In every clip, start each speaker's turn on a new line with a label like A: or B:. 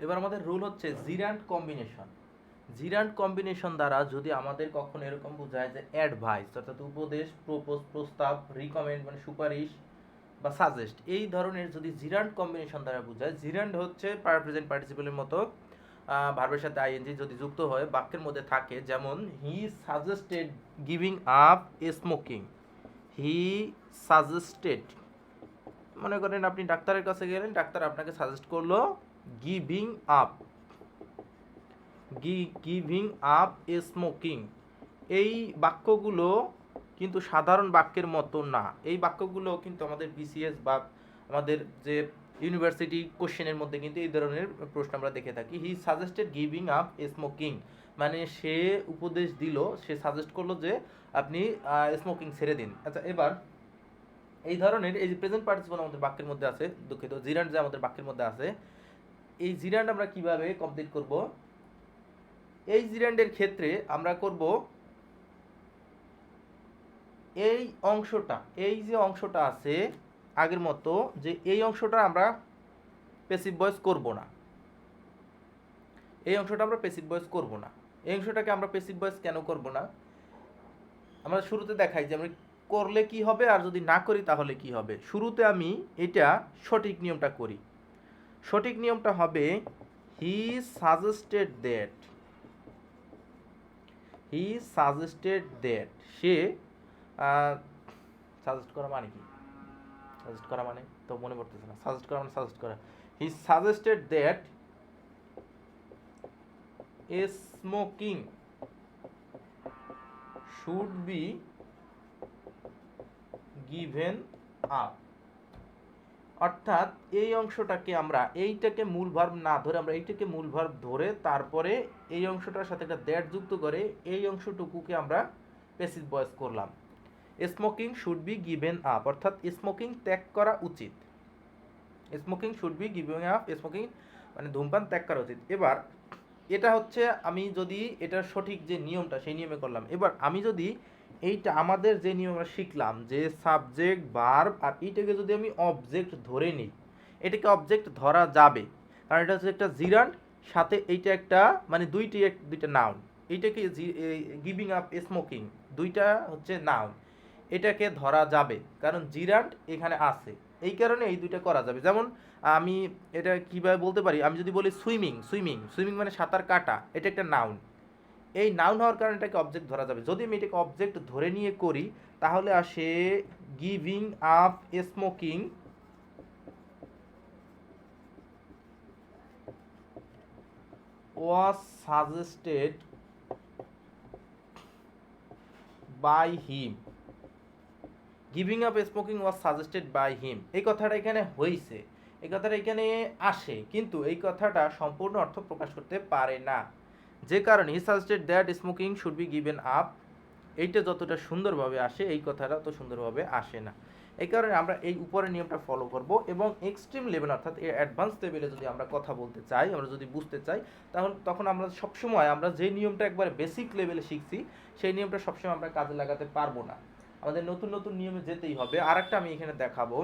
A: এবার আমাদের রুল হচ্ছে জিরান্ড কম্বিনেশন। জিরান্ড কম্বিনেশন দ্বারা যদি আমাদের কখনো এরকম বোঝায় যে অ্যাডভাইস অর্থাৎ উপদেশ, প্রপোজ প্রস্তাব, রিকমেন্ড মানে সুপারিশ বা সাজেস্ট, এই ধরনের যদি জিরান্ড কম্বিনেশন দ্বারা বোঝায়, জিরান্ড হচ্ছে প্রেজেন্ট পার্টিসিপেলের মতো ভার্বের সাথে আইএনজি যদি যুক্ত হয় বাক্যের মধ্যে থাকে, যেমন he suggested giving up smoking. He suggested, মনে করেন আপনি ডাক্তারের কাছে গেলেন, ডাক্তার আপনাকে সাজেস্ট করলো giving up, giving up smoking. এই বাক্যগুলো কিন্তু সাধারণ বাক্যের মতো না। এই বাক্যগুলো কিন্তু আমাদের বিসিএস বা আমাদের যে ইউনিভার্সিটি কোশ্চেনের মধ্যে কিন্তু এই ধরনের প্রশ্ন আমরা দেখে থাকি। He suggested giving up smoking, মানে সে উপদেশ দিল, সে সাজেস্ট করলো যে আপনি স্মোকিং ছেড়ে দিন। আচ্ছা, এবার এই ধরনের এই যে প্রেজেন্ট পার্টিসিপল আমাদের বাক্যের মধ্যে আছে, দুঃখিত জিরান্ড যে আমাদের বাক্যের মধ্যে আছে, এই জিরান্ড আমরা কিভাবে কমপ্লিট করব? এই জিরান্ডের ক্ষেত্রে আমরা করব এই অংশটা, এই যে অংশটা আছে আগের মতো, যে এই অংশটা আমরা প্যাসিভ ভয়েস করব না। এই অংশটা আমরা প্যাসিভ ভয়েস করব না। এই অংশটাকে আমরা প্যাসিভ ভয়েস কেন করব না? আমরা শুরুতে দেখাই যে আমরা করলে কি হবে আর যদি না করি তাহলে কি হবে। শুরুতে আমি এটা সঠিক নিয়মটা করি। সঠিক নিয়মটা হবে he suggested that, he suggested that, say suggest করা মানে কি? সাজেস্ট করা মানে তো মনে পড়তেছে না। সাজেস্ট করা মানে সাজেস্ট করা। He suggested that smoking should be given up. অর্থাৎ এই অংশটাকে আমরা এইটাকে মূল ভার্ব না ধরে আমরা এইটাকে মূল ভার্ব ধরে তারপরে এই অংশটার সাথে একটা দ্যাট যুক্ত করে এই অংশটুকুকে আমরা প্যাসিভ ভয়েস করলাম। Smoking should be given up, অর্থাৎ স্মোকিং ত্যাগ করা উচিত। Smoking should be giving up, smoking মানে ধূমপান ত্যাগ করা উচিত। এবার এটা হচ্ছে আমি যদি এটার সঠিক যে নিয়মটা সেই নিয়মে করলাম। এবার আমি যদি এইটা আমাদের যে নিয়ম আমরা শিখলাম যে সাবজেক্ট ভার্ব আর এইটাকে যদি আমি অবজেক্ট ধরে নিই, এটাকে অবজেক্ট ধরা যাবে, কারণ এটা হচ্ছে একটা জিরান্ড, সাথে এইটা একটা মানে দুইটা নাউন। এইটাকে গিভিং আপ স্মোকিং দুইটা হচ্ছে নাউন, এটাকে ধরা যাবে কারণ জিরান্ড এখানে আছে, এই কারণে এই দুইটা করা যাবে। যেমন আমি এটা কিভাবে বলতে পারি, আমি যদি বলি সুইমিং, সুইমিং সুইমিং মানে সাঁতার কাটা, এটা একটা নাউন। এই নাউন হওয়ার কারণে এটাকে অবজেক্ট ধরা যাবে। যদি আমি এটাকে অবজেক্ট ধরে নিয়ে করি তাহলে আসে giving up smoking was suggested by him, giving up smoking was suggested by him. এই কথাটা এখানে হয়েছে, এই কথাটা এখানে আসে, কিন্তু এই কথাটা সম্পূর্ণ অর্থ প্রকাশ করতে পারে না। যে কারণে he suggested that smoking should be given up, এইটা যতটা সুন্দরভাবে আসে এই কথাটা তো সুন্দরভাবে আসে না। এই কারণে আমরা এই উপরের নিয়মটা ফলো করব এবং এক্সট্রিম লেভেল অর্থাৎ এই অ্যাডভান্স লেভেলে যদি আমরা কথা বলতে চাই, আমরা যদি বুঝতে চাই, তাহলে তখন আমরা সবসময় আমরা যে নিয়মটা একবারে বেসিক লেভেলে শিখছি সেই নিয়মটা সবসময় আমরা কাজে লাগাতে পারবো না, আমাদের নতুন নতুন নিয়মে যেতেই হবে। আর একটা আমি এখানে দেখাবো,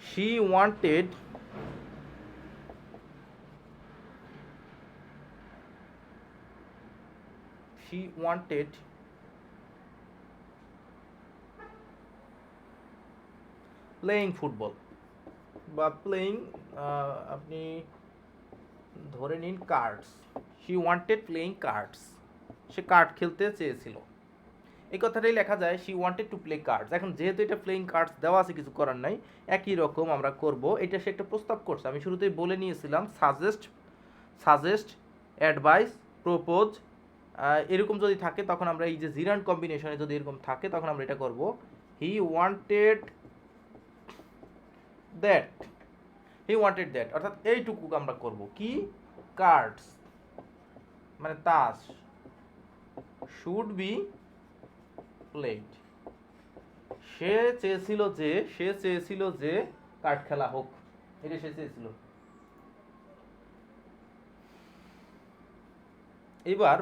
A: she wanted she wanted playing football বা প্লেয়িং, আপনি ধরে নিন cards, she wanted playing cards, say card খেলতে চেয়েছিল। এই কথাটাই লেখা যায় she wanted to play cards. এখন যেহেতু এটা প্লেয়িং কার্ডস দেওয়া আছে, কিছু করার নাই, একই রকম আমরা করব। এটা সে একটা প্রস্তাব করছে, আমি শুরুতেই বলে নিয়েছিলাম সাজেস্ট, সাজেস্ট, অ্যাডভাইস, প্রপোজ, এরকম যদি থাকে তখন আমরা এই যে জিরান্ড কম্বিনেশনে যদি এরকম থাকে তখন আমরা এটা করব। He wanted that, he wanted that অর্থাৎ এইটুকু আমরা করব কি, কার্ডস মানে তাস, শুড বি প্লেড, সে চেয়েছিল যে কার্ড খেলা হোক, এটা সে চেয়েছিল। এবার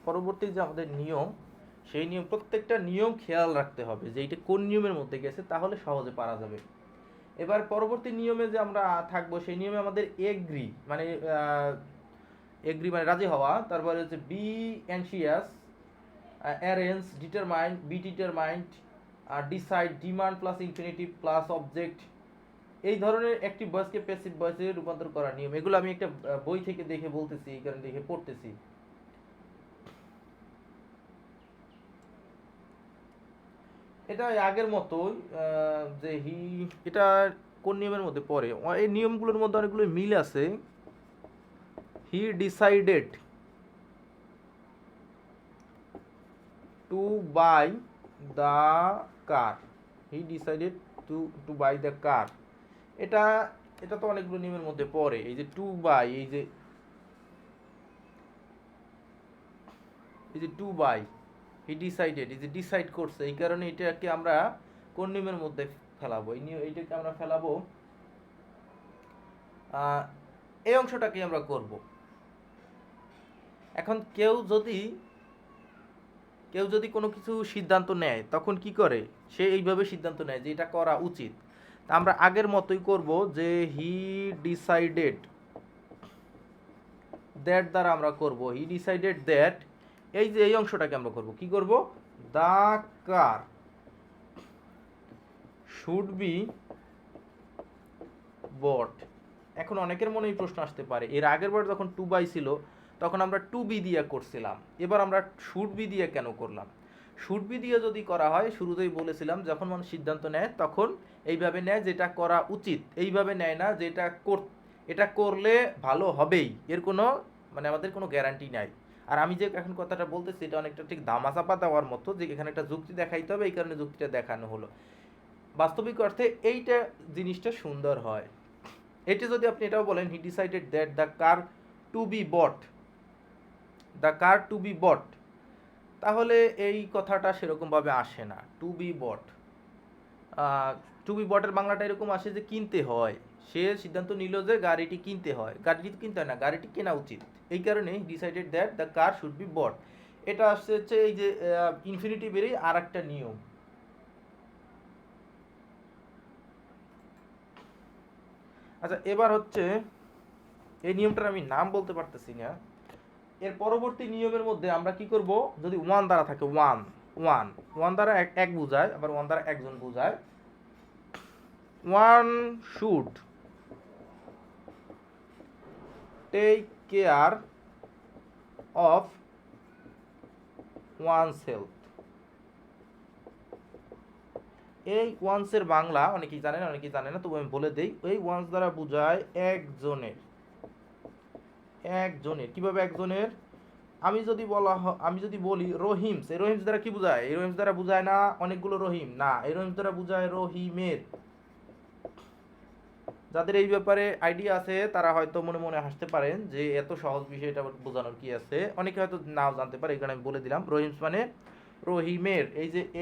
A: পরবর্তী যে আমাদের নিয়ম সেই নিয়ম, প্রত্যেকটা নিয়ম খেয়াল রাখতে হবে যে এটা কোন নিয়মের মধ্যে গেছে, তাহলে সহজে পারা যাবে। এবার পরবর্তী নিয়মে যে আমরা থাকবো, সেই নিয়মে আমাদের এগ্রি মানে রাজি হওয়া, তারপরে হচ্ছে be anxious, arrange, determined, be determined, decide, demand plus infinitive plus object, এই ধরনের অ্যাক্টিভ ভয়েসকে প্যাসিভ ভয়েসে রূপান্তর করার নিয়ম। এগুলো আমি একটা বই থেকে দেখে বলতেছি, এই কারণে দেখে পড়তেছি। এটা আগের মতোই, যে এটা কোন নিয়মের মধ্যে পড়ে, এই নিয়মগুলোর মধ্যে অনেকগুলো মিল আছে। He decided to buy the car, he decided to buy the car, এটা এটা তো অনেকগুলো নিয়মের মধ্যে পড়ে। এই যে টু বাই, এই যে টু বাই, হি ডিসাইডেড, এই যে ডিসাইড করছে, এই কারণে এটাকে আমরা কোন নিয়মের মধ্যে ফেলাবো, এইটাকে আমরা ফেলাবো, এই অংশটাকে আমরা করব। এখন কেউ যদি কোনো কিছু সিদ্ধান্ত নেয়, তখন কি করে, সে এইভাবে সিদ্ধান্ত নেয় যে এটা করা উচিত। তা আমরা আগের মতোই করব, যে হি ডিসাইডেড দ্যাট দ্বারা আমরা করব, হি ডিসাইডেড দ্যাট, এই যে এই অংশটাকে আমরা করব, কি করব, দ্য কার শুড বি বট। এখন অনেকের মনে এই প্রশ্ন আসতে পারে, এর আগের বার যখন টু বাই ছিল তখন আমরা টু বি দিয়ে করছিলাম, এবার আমরা শুড বি দিয়ে কেন করলাম? শুড বি দিয়ে যদি করা হয়, শুরুতেই বলেছিলাম, যখন মানুষ সিদ্ধান্ত নেয় তখন এইভাবে নেয় যেটা করা উচিত, এইভাবে নেয় না যে এটা করলে ভালো হবেই, এর কোনো মানে আমাদের কোনো গ্যারান্টি নাই। আর আমি যে এখন কথাটা বলতেছি, এটা অনেকটা ঠিক ধামাচাপা দেওয়ার মতো, যে এখানে একটা যুক্তি দেখাইতে হবে, এই কারণে যুক্তিটা দেখানো হলো। বাস্তবিক অর্থে এইটা জিনিসটা সুন্দর হয়। এটি যদি আপনি এটাও বলেন, he decided that the car to be bought, the car to be bought, তাহলে এই কথাটা সেরকমভাবে আসে না। To be bought, to be বটের বাংলাটা এরকম আসে যে কিনতে হয়, সে সিদ্ধান্ত নিল যে গাড়িটি কিনতে হয়, গাড়িটি কিনতে হয় না, গাড়িটি কেনা উচিত, এই কারণে decided that the car should be bought. এটা আসছে হচ্ছে এই যে ইনফিনিটিভেরই আর একটা নিয়ম। আচ্ছা, এবার হচ্ছে এই নিয়মটার আমি নাম বলতে পারতেছি না। এর পরবর্তী নিয়মের মধ্যে আমরা কি করব, যদি ওয়ান দ্বারা থাকে, ওয়ান ওয়ান ওয়ান দ্বারা এক বোঝায়, আবার ওয়ান দ্বারা একজন বোঝায়। One should take care of one's health. এই ওয়ান্সের বাংলা অনেকেই জানেন, অনেকেই জানে না, তবু আমি বলে দেই। এই ওয়ান্স দ্বারা বোঝায় একজনের। কিভাবে একজনের? আমি যদি বলি রহিমস, এই রহিমস দ্বারা কি বোঝায়? এই রহিমস দ্বারা বোঝায় না অনেকগুলো রহিম, না, এই রহিমস দ্বারা বোঝায় রহিমের। যাদের এই ব্যাপারে আইডিয়া আছে তারা হয়তো মনে মনে হাসতে পারেন যে এত সহজ বিষয়টা বোঝানোর কি আছে, অনেকে হয়তো নাও জানতে পারে, এখানে আমি বলে দিলাম। রহিমস মানে রহিমের।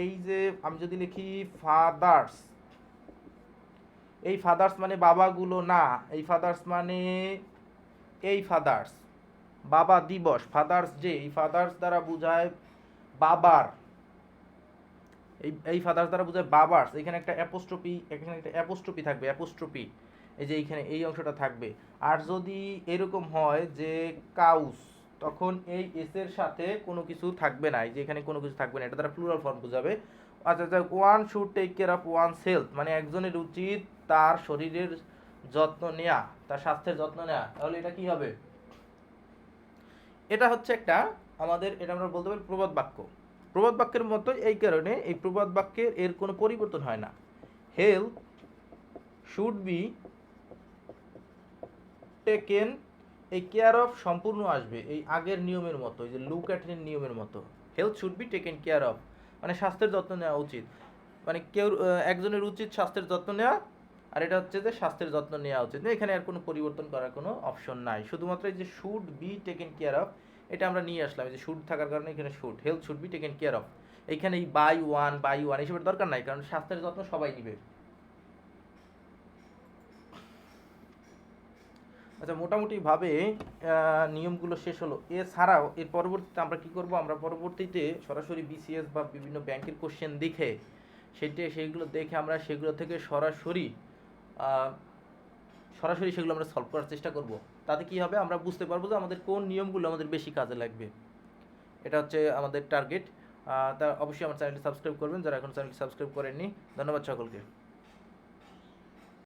A: এই যে আমি যদি লিখি ফাদার্স, এই ফাদার্স মানে বাবাগুলো না, এই ফাদার্স মানে এই ফাদার্স, বাবা দিবস, ফাদার্স ডে, এই ফাদার্স দ্বারা বোঝায় বাবার, এই ফাদার্স দ্বারা বোঝায় বাবার্স। এখানে একটা অ্যাপোস্ট্রফি থাকবে, অ্যাপোস্ট্রফি, এই যে এইখানে এই অংশটা থাকবে। আর যদি এরকম হয় যে কাউস, তখন এই এস এর সাথে কোনো কিছু থাকবে না, এই যে এখানে কোনো কিছু থাকবে না, এটা দ্বারা প্লুরাল ফর্ম বোঝাবে। আচ্ছা, one should take care of one's health, মানে একজনের উচিত তার শরীরের যত্ন নেয়া, তার স্বাস্থ্যের যত্ন নেয়া। তাহলে এটা কি হবে? এটা হচ্ছে একটা এটা আমরা বলতে পারি প্রবাদ বাক্য। প্রবাদ বাক্যের মতো, এই কারণে এই প্রবাদ বাক্যের এর কোনো পরিবর্তন হয় না। হেলথ শুড বি টেকেন, এই কেয়ার অফ সম্পূর্ণ আসবে এই আগের নিয়মের মতো, এই যে লুক অ্যাট এর নিয়মের মতো। Health should be taken care of মানে স্বাস্থ্যের যত্ন নেওয়া উচিত, মানে একজনের উচিত স্বাস্থ্যের যত্ন নেওয়া, আর এটা হচ্ছে যে স্বাস্থ্যের যত্ন নেওয়া উচিত। এখানে আর কোনো পরিবর্তন করার কোনো অপশন নাই, শুধুমাত্র এই যে should be taken care of এটা আমরা নিয়ে আসলাম, এই যে শুড থাকার কারণে এখানে should, health should be taken care of. এইখানে এই বাই ওয়ান এইসবের দরকার নাই, কারণ স্বাস্থ্যের যত্ন সবাই নিবে। আচ্ছা, মোটামুটিভাবে নিয়মগুলো শেষ হলো। এছাড়াও এর পরবর্তীতে আমরা কি করব, আমরা পরবর্তীতে সরাসরি বিসিএস বা বিভিন্ন ব্যাংকের কোশ্চেন দেখে সেইগুলো দেখে আমরা সেগুলো থেকে আহ, সরাসরি সেগুলো আমরা সলভ করার চেষ্টা করব। তাতে কি হবে, আমরা বুঝতে পারবো যে আমাদের কোন নিয়মগুলো আমাদের বেশি কাজে লাগবে। এটা হচ্ছে আমাদের টার্গেট। তা অবশ্যই আমার চ্যানেলটি সাবস্ক্রাইব করবেন যারা এখন চ্যানেলটি সাবস্ক্রাইব করেননি। ধন্যবাদ সকলকে।